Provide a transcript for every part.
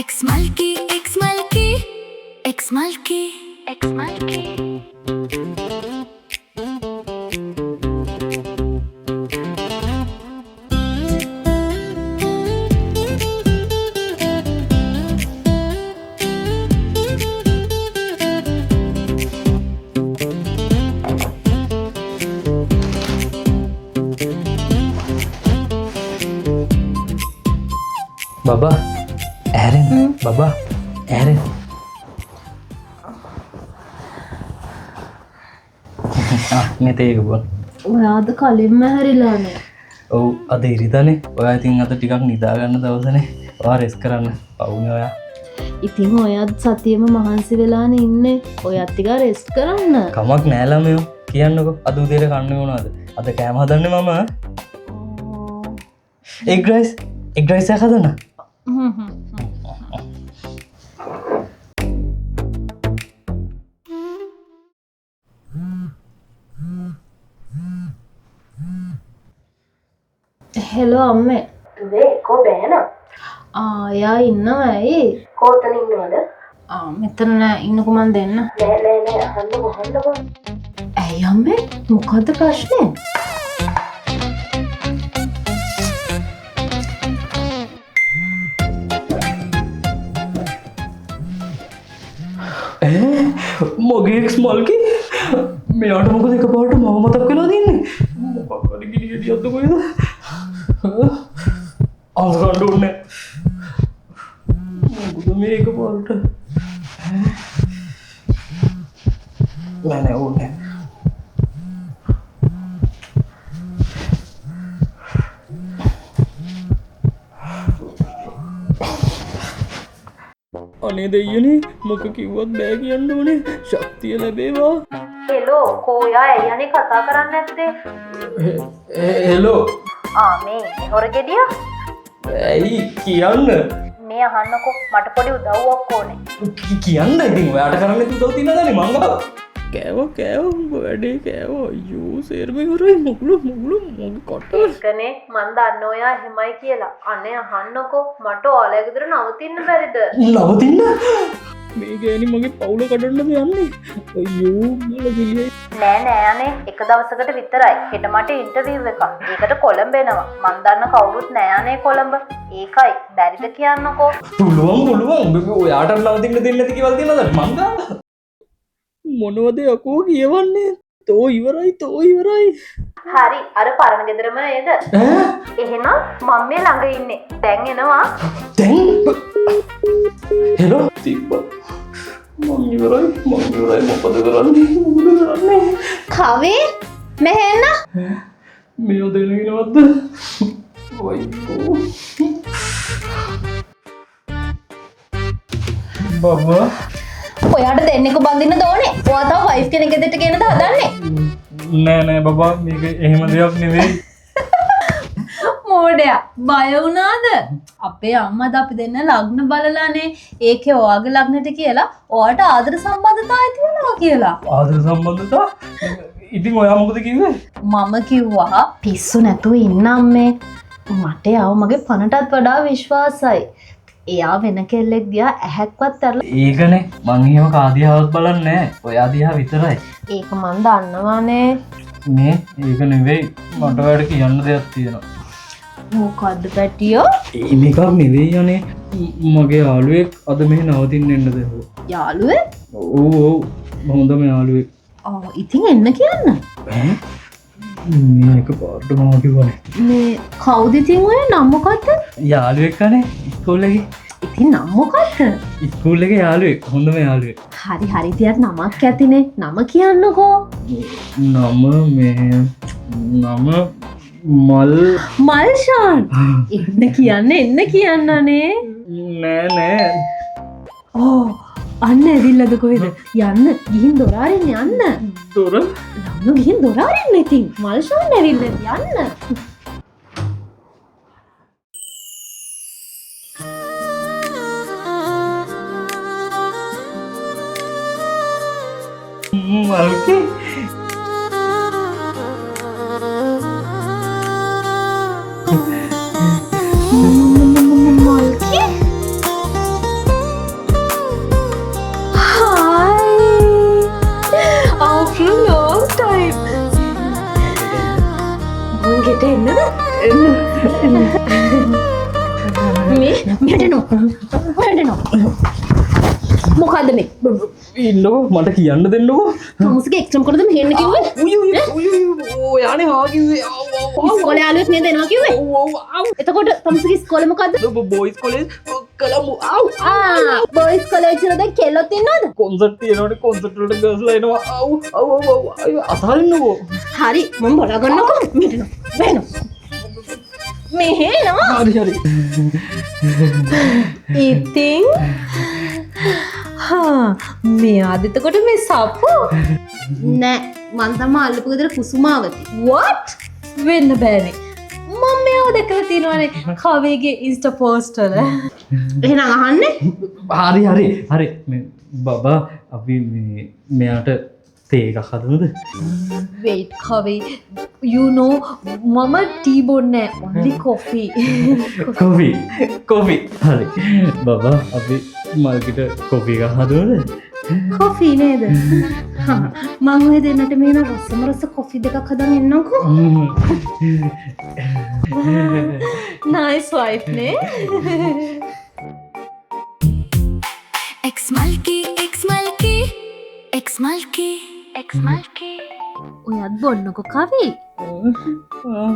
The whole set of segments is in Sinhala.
Ex Malki, ex Malki, ex Malki, ex Malki. Baba, Aaron, Baba, Aaron. මේ තේක බොන්න. ඔයාද කලින්ම හැරිලානේ. ඔව් අද ඉරිදානේ. ඔයා ඉතින් අද ටිකක් නිදා ගන්න දවසනේ. ඔයා රෙස් කරන්න. පවුනේ ඔයා. ඉතින් ඔයත් සතියෙම මහන්සි වෙලානේ ඉන්නේ. ඔයත් ටික රෙස්ට් කරන්න. කමක් නෑ ළමයෝ. කියන්නකෝ අද උදේට කන්න ඕනද? අද කෑම හදන්නේ මම. එග් රයිස් එකක් හදන්න. හෙලෝ අම්මේ. නේ කෝ බෑන එයා ඉන්නවා ඇයි? කෝතන ඉන්නවද? මෙතන නෑ ඉන්නකෝ මන් දෙන්න. නෑ අහන්නකෝ ඇයි අම්මේ? මොකද්ද ප්‍රශ්නේ? මගේ එක්ස් මල්කි මෙයාට මොකද එකපාරට මම මතක් වෙලා තින්නේ මොකක් හරි ගිනියටි අද්ද කොහෙද අන්සකණ්ඩ ඕනේ මොකද මේ එකපාරට නෑ ඕනේ අනේ දෙයියනේ මොක කිව්වත් බෑ කියන්න ඕනේ ශක්තිය ලැබේවා හෙලෝ කෝයා ඇයනේ කතා කරන්න නැත්තේ හෙලෝ මේ හොර ගෙඩිය ඇයි කියන්න මේ අහන්නකෝ මට පොඩි උදව්වක් ඕනේ කියන්න ඉතින් ඔයාට කරන්න උදව් තියෙනවද මංගා කෑව වැඩේ කෑව අයියෝ සේරම ඉවරයි මුගුළු මොකද කොට ඒකනේ මන් දන්න ඔයා එහෙමයි කියලා අනේ අහන්නකෝ මට ඔයාලා ගෙදර නවතින්න බැරිද නවතින්න මේ ගෑණි මගේ පවුල කඩන්නද යන්නේ අයියෝ මල ගිලියයි නෑ අනේ එක දවසකට විතරයි හෙට මට ඉන්ටර්විව් එකක් ඒකට කොළඹ එනවා මන් දන්න කවුරුත් නෑ අනේ කොළඹ ඒකයි බැරිද කියන්නකෝ පුළුවන් ඔයාට නවතින්න දෙන්නේ නැති කියලා තියෙනවද මංගා මොනවද යකෝ කියවන්නේ තෝ ඉවරයි හරි අර පරණ ගෙදරම නේද එහෙනම් මම මේ ළඟ ඉන්නේ දැන් එනවා දැන් හෙලෝ තිබ්බා මං ඉවරයි මොකද කරන්නේ කවේ මෙහෙන්න. මේ දෙනවිනවත්ද වයිකෝ බබා ඔයාට දෙන්නෙකු බඳින්න දෝනේ. ඔයා තව වයිෆ් කෙනෙක් ගෙදරට ගෙනද හදන්නේ? නෑ බබා මේක එහෙම දෙයක් නෙවෙයි මෝඩයා බය වුණාද? අපේ අම්මද අපි දෙන්න ලග්න බලලානේ. ඒකේ ඔයාගේ ලග්නෙට කියලා ඔයාට ආදර සම්බන්ධතා ඇති වෙනවා කියලා. ආදර සම්බන්ධතා ඉතින් ඔයා මොකද කිව්වේ මම කිව්වා පිස්සු නැතුව ඉන්න අම්මේ. මට යාව මගේ පණටත් වඩා විශ්වාසයි. එයා වෙන කෙල්ලෙක් දිහා ඇහැක්වත් ඇරලා ඒකනේ මං එහෙම කාදියාවත් බලන්නේ නෑ ඔයා දිහා විතරයි ඒක මන් දන්නවානේ. මේ ඒක නෙවෙයි මට ඔයාලට කියන්න දෙයක් තියෙනවා මොකද්ද පැටියෝ? මේකක් නෙවෙයි අනේ මගේ යාළුවෙක් අද මෙහි නවතින්න එන්නද යාළුවෙක්? ඔව් හොඳම යාළුවෙක් ඉතින් එන්න කියන්න. මේක පාට මම කිව්වනේ මේ කවුද ඉතින් ඔය නම මොකද්ද? යාළුවෙක් අනේ ඉස්කෝලේ ඉතින් නම මොකද්ද? ඉස්කෝලේ යාළුවෙක් හොඳම යාළුවෙක් හරි තියත් නමක් ඇතිනේ. නම කියන්නකෝ. නම මල්ෂාන්. එන්න කියන්නනේ. නෑ අන්න ඇවිල්ලද කොහෙද? යන්න ගිහින් දොර අරින්න යන්න. දොර ළමු ගිහින් දොර අරින්න ඉතින්. මල්ෂාන් ඇවිල්ලද යන්න. මල්කි මල්කි මොකද්ද මේ? ඉන්නකෝ මට කියන්න දෙන්නකෝ. තමුස්ගේ එක්ස්ට්‍රීම් කරද මෙහෙන්න කිව්වේ? ඔයානේ හා කිව්වේ. ඉස්කෝලේ යාළුවෙක් නේද එනවා කිව්වේ? එතකොට තමුස්ගේ ඉස්කෝලේ මොකද්ද? Boys college කළමු. බොයිස් කොලේජ් වල දැන් කෙල්ලොත් ඉන්නවද? කොන්සර්ට් තියෙනවනේ කොන්සර්ට් වලට ගර්ල්ස්ලා එනවා. අතහරින්නකෝ. හරි මම බලාගන්නකෝ. මෙහෙන. මෙහෙනවා. හරි. ඉතින් මෙයාද එතකොට මේ සප්පු නෑ මං තමයි අල්ලපු ගෙදර කුසුමාවති what වෙන්න බෑනේ මම මෙයාව දැකලා තියෙනවානේ කවේගේ ඉන්ස්ටා පෝස්ට් වල එහෙනම් අහන්නේ හරි මේ බබා අපි මෙයාට තේ එකක් හදමුද wait කවේ you know මම ටී බොන්නේ only coffee කොෆි හරි බබා අපි මල්කිට කොෆි එකක් හදමුද කොෆී නේද මං ඔය දෙන්නට මේ රසම රස කොෆි දෙකක් හදන් එන්නම්කෝ nice wife නේ Ex-Malki, Ex-Malki, Ex-Malki, Ex-Malki. ඔයත් බොන්නකො කවි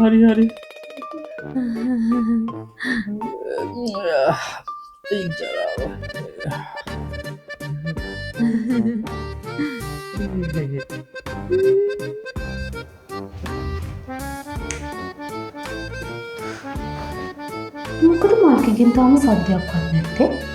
හරි මොකද මාර්කගෙන් තාම සද්දයක් වත් නැත්තේ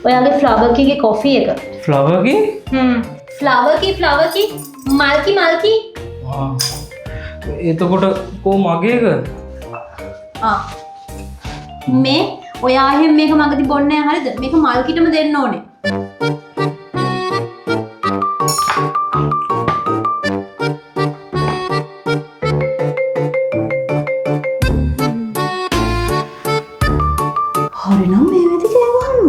ඔයාගේ ෆ්ලවර් කීගේ කොෆි එක ෆ්ලවර්ගේ ෆ්ලවර් කී මල්කි එතකොට කෝ මගේක මේ ඔයා එහෙම මේක මගදී බොන්නේ නැහැ හරිද මේක මල්කිටම දෙන්න ඕනේ හරිනම් මේ වෙදි කියවන්න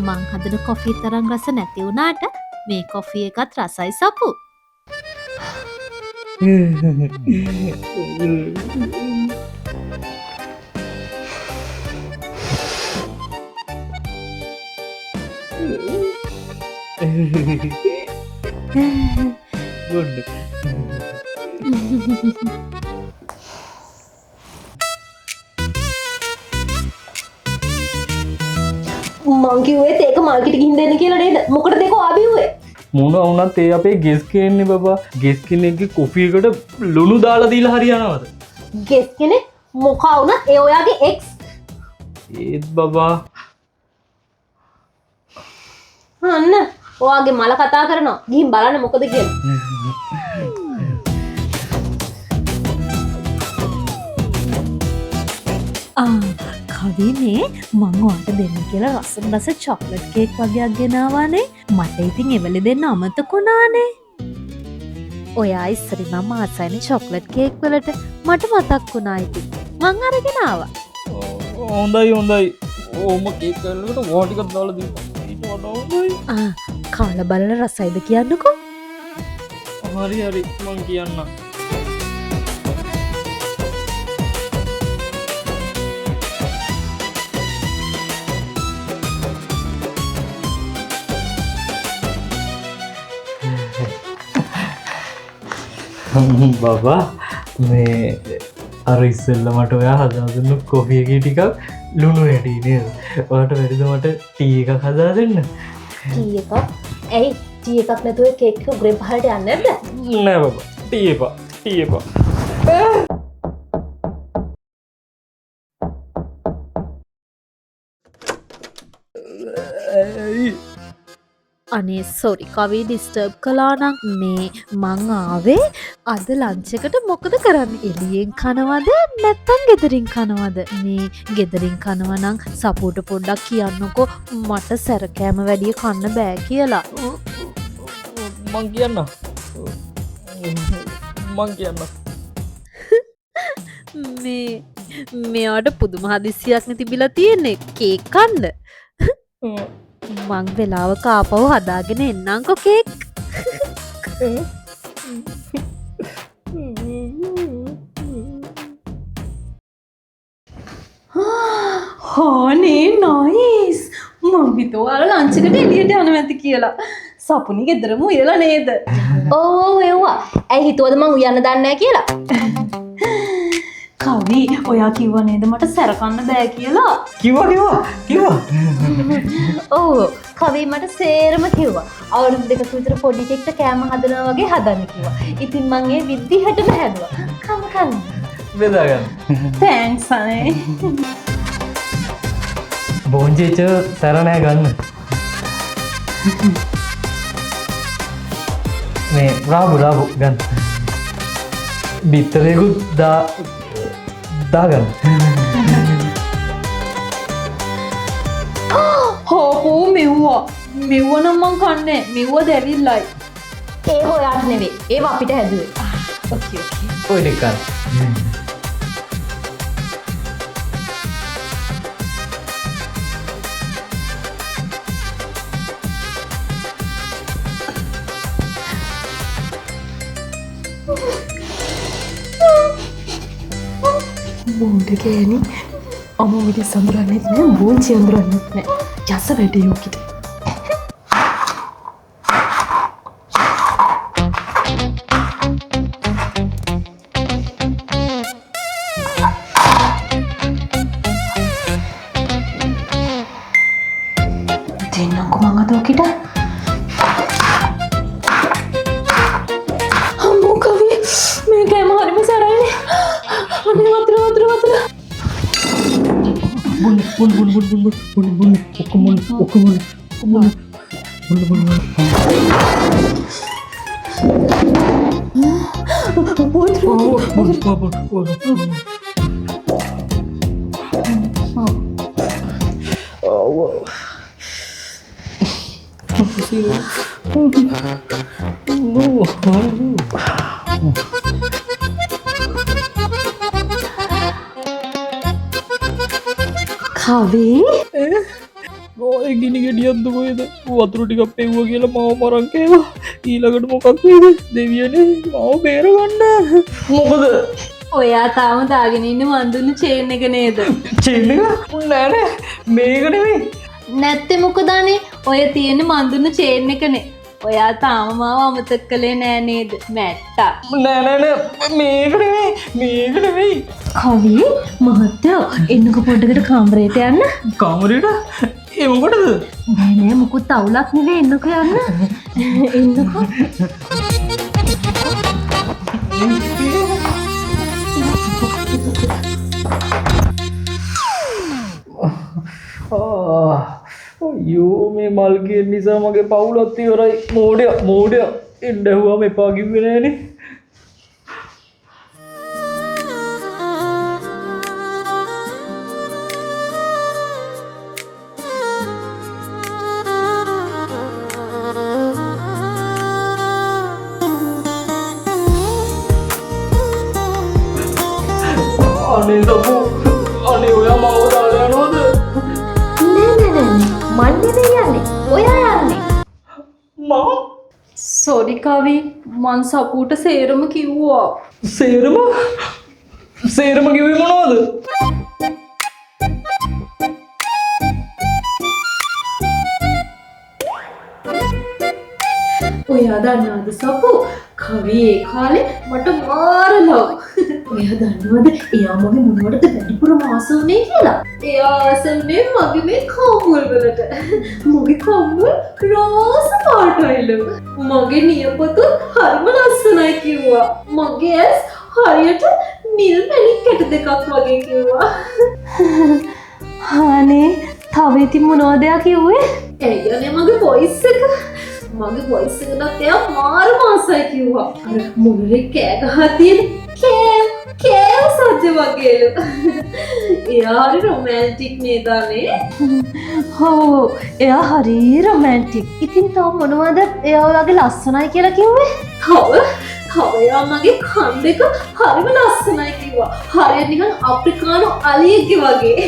මං හදන කොෆි තරම් රස නැති වුණාට මේ කොෆි එකත් රසයි සපු මං කිව්වේ ඒක මාර්කට් ගිහින් දෙන්න කියලා නේද මොකටද ඒක ආබිව්වේ මොන වුණත් ඒ අපේ ගෙස් කෙනෙන්නේ බබා ගෙස් කෙනෙක්ගේ කොෆි එකට ලුණු දාලා දීලා හරියනවද ගෙස් කෙනෙක් මොකා වුණත් ඒ ඔයාගේ එක්ස් ඒත් බබා අන්න ඔයාගේ මල කතා කරනවා ගිහින් බලන්න මොකද කියලා කවිනේ මං ඔයාට දෙන්න කියලා රසම රස චොක්ලට් කේක් වගේක් ගෙනාවානේ මට ඉතින් එවලි දෙන්න අමතකුණානේ ඔයා ඉස්සරින්ම ආසයිනේ චොක්ලට් කේක් වලට මට මතක් වුණා ඉතින් මං අරගෙන ආවා හොඳයි ඕම කේක් වලට වෝන් ටිකක් දාලා දීපන් ඊට වඩා හොඳයි කාලා බලලා රසයිද කියන්නකෝ හරි මං කියන්නම් බබා මේ අර ඉස්සෙල්ල මට ඔයා හදාදුන්න කොෆි එක ටිකක් ලුණු වැඩි නේද ඔයාට වැඩිද මට ටී එකක් හදා දෙන්න ටී එකක් ඇයි ටී එකක් නැතුව කේක් එක උග්‍රේ පහලට යන්නේ නැද්ද නෑ බබා ටී එපා අනේ සොරි කවි ඩිස්ටර්බ් කළා නම් මේ මං ආවේ අද ලන්ච් එකට මොකද කරන්නේ? එළියෙන් කනවද නැත්නම් ගෙදරින් කනවද? මේ ගෙදරින් කනවා නම් සපුවට පොඩ්ඩක් කියන්නකෝ මට සැරකෑම වැඩිය කන්න බෑ කියලා. මං කියන්න මෙයාට පුදුම හදිස්සියක් නේ තිබිලා තියෙන්නේ කේක් කන්න. මං වෙලාවක ආපහු හදාගෙන එන්නම්කෝ කේක්. හානේ නයිස් මම හිතුවා ලන්ච් එකට එළියට යන්න මැති කියලා. සපුනි ගෙදරම උයලා නේද? ඕ එව්වා. ඇයි හිතුවද මං උයන්න දන්නේ නැහැ කියලා? කවි ඔයා කිව්වා නේද මට සැරකන්න බෑ කියලා? කිව්වා ඔව් කවි මට සේරම කිව්වා. අවුරුදු දෙකක විතර පොඩි කෙක්ට කෑම හදනවා වගේ හදන්න කිව්වා. ඉතින් මං ඒ විදිහටම හැදුවා. කන්න. බෙදාගන්න. තෑන්ක්ස් අනේ. බෝන්ජේච සැර නෑ ගන්න. මේ රාබු ගන්න. බිත්තරයකුත් දාගන්න. හෝපෝ මෙව්වා නම් මං කන්නේ මෙව්ව දැවිල්ලයි. ඒ හොයාට නෙවෙයි. ඒව අපිට හැදුවේ. ඕකේ ඔය ටික ගන්න. බෝඩ ගෑනි අමෝගේ සඳරන්නෙත් නෑ බෝංචි අඳුරන්නෙත් නෑ යස වැඩේ යෝකිට. දෙන්නකො මං අද ඔකිට. අම්මෝ කවි මේ කෑම හරිම සරයිනේ. අනේ වතුර. බුන්න කවි ඔය ගිනි ගෙඩියක්ද කොහෙද? වතුර ටිකක් පෙව්වා කියලා මාව මරන් කෑවා. ඊළඟට මොකක් වෙයිද? දෙවියනේ මාව බේරගන්න. මොකද? ඔයා තාම දාගෙන ඉන්නේ මන් දුන්න චේන් එක නේද? චේන් එක? නෑ මේක නෙමෙයි. නැත්තේ මොකද අනේ? ඔය තියෙන්නේ මන් දුන්න චේන් එකනේ. ඔයා තාම මාව අමතක කළේ නෑ නේද? මැට්ටා. නෑ මේක නෙමෙයි. කවි මහත්තයෝ එන්නකො පොඩ්ඩකට කාමරේට යන්න. කාමරේට? ඒ මොකටද? නෑ මොකුත් අවුලක් නෙවෙයි එන්නකො යන්න. එන්නකො. අයියෝ මේ මල්ගේ නිසා මගේ පවුලත් ඉවරයි. මෝඩය එන්න ඇහුවාම එපා කිව්වේ නෑනේ. අනේ සපු අනේ ඔයා මාව දාලා යනවද? මන් නෙවෙයි යන්නේ. ඔයා යන්නේ. මම සෝරි කවි මං සපුට සේරම කිව්වා. සේරම කිව්වේ මොනවද? ඔයා දන්නවද සපු කවි ඒ කාලේ මට මාරලා. ඔයා දන්නවද එයා මගේ මොනවටද වැඩිපුර ආස වුනේ කියලා? එයා ආස වුනේ මගේ මේ කම්මුල් වලට. මගේ කම්මුල් රෝස පාටයිලු. මගේ නියපොතු හරිම ලස්සනයි කිව්වා. මගේ ඇස් හරියට නිල් මැණික් කැට දෙකක් වගේ කිව්වා. අනේ තව ඉතින් මොනවද එයා කිව්වේ? ඇයියනේ මගේ වොයිස් එක මගේ වොයිස් එක නම් එයා මාරම ආසයි කිව්වා. අර මොනරේ කෑ ගහලා තියෙන කෑ සද්ද වගේලු. එයා හරි රොමැන්ටික් නේදානේ. හෝ එයා හරි රොමැන්ටික්. ඉතින් තව මොනවද එයා ඔයාගේ ලස්සනයි කියලා කිව්වේ? තව එයා මගේ කන් දෙක හරිම ලස්සනයි කිව්වා. හරියට නිකන් අප්‍රිකානු අලියෙක්ගේ වගේ.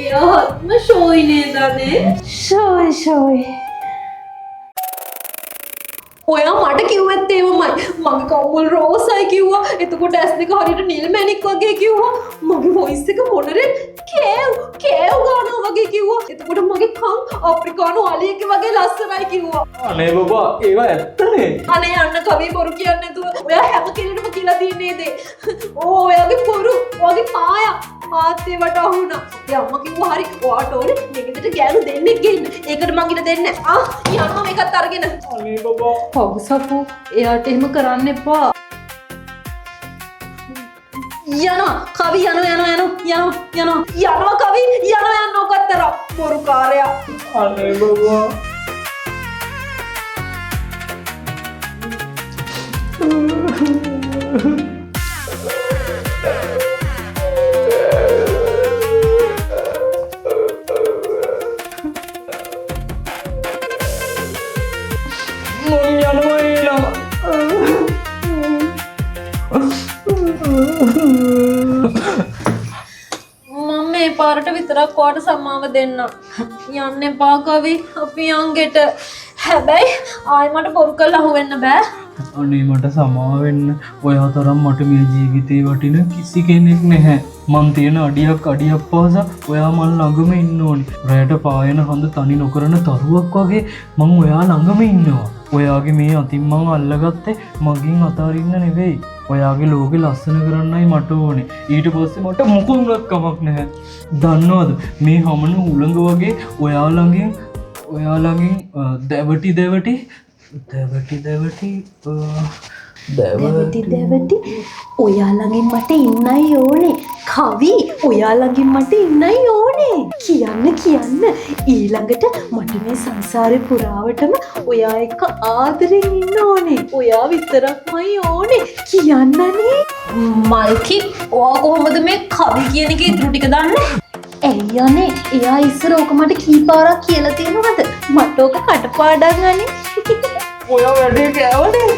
එයා හරිම ෂෝයි නේදානේ. ෂෝයි. ඔයා මට කිව්වෙත් එහෙමමයි. මගේ කම්මුල් රෝසයි කිව්වා. එතකොට ඇස් දෙක හරියට නිල් මැණික් වගේ කිව්වා. මගේ වොයිස් එක මොනරේ කෑව් ගන්නවා වගේ කිව්වා. එතකොට මගේ කන් අප්‍රිකානු අලියෙක්ගේ වගේ ලස්සනයි කිව්වා. අනේ බබා ඒවා ඇත්තනේ. අනේ යන්න කවි බොරු කියන්නේ නැතුව ඔයා හැම කෙනෙකුටම කියලා තියන්නේ දේ. ඔයාගේ බොරු ඔයාගේ පාත්තේ වට අහුණා. ඒ අම්මා කිව්වා හරි ඔයාට ඕනේ නෙගෙදට ගෑනු දෙන්නෙක් ගේන්න. ඒකට මං ඉන්න දෙන්නේ නැහැ. යන්න මේකත් අරගෙන. අනේ බබා පවුසපු එයාට එහෙම කරන්න එපා. යනවා කවි යනවා කවි යන්න ඔකත්තර බොරු කාර්යයා. අනේ බබා මම මේ පාරට විතරක් ඔයාට සමාව දෙන්න. යන්න එපා කවි අපි යංගෙට. හැබැයි ආයෙ මට බොරු කරලා අහුවෙන්න බෑ. අනේ මට සමාවෙන්න. ඔයා තරම් මට මේ ජීවිතේ වටින කිසි කෙනෙක් නැහැ. මං තියෙන අඩියක් පාසා ඔයා මල් ළඟම ඉන්න ඕනි. රැයට පායන හඳ තනි නොකරන තරුවක් වගේ මං ඔයා ළඟම ඉන්නවා. ඔයාගේ මේ අතින් මං අල්ලගත්තේ මගින් අතාරින්න නෙවෙයි. ඔයාගේ ලෝකෙ ලස්සන කරන්නයි මට ඕනේ. ඊට පස්සේ මට මොකුත් කමක් නැහැ. දන්නවද මේ හමන උලඟ වගේ ඔයා ළඟින් දැවටි ඔයා ළඟින් මට ඉන්නයි ඕනේ. කවි ඔයා ළඟින් මට ඉන්නයි ඕනේ. කියන්න ඊළඟට මට මේ සංසාරේ පුරාවටම ඔයා එක්ක ආදරෙන් ඉන්න ඕනේ. ඔයා විතරක්මයි ඕනේ. කියන්නනේ. මල්කි ඔයා කොහොමද මේ කවි කියන එකේ ඉතුරු ටික දන්නේ? ඇයියනේ එයා ඉස්සර ඕක මට කීපාරක් කියලා තියෙනවද? මට ඕක කටපාඩම් අනේ. ඔයා වැඩේ කෑවනේ.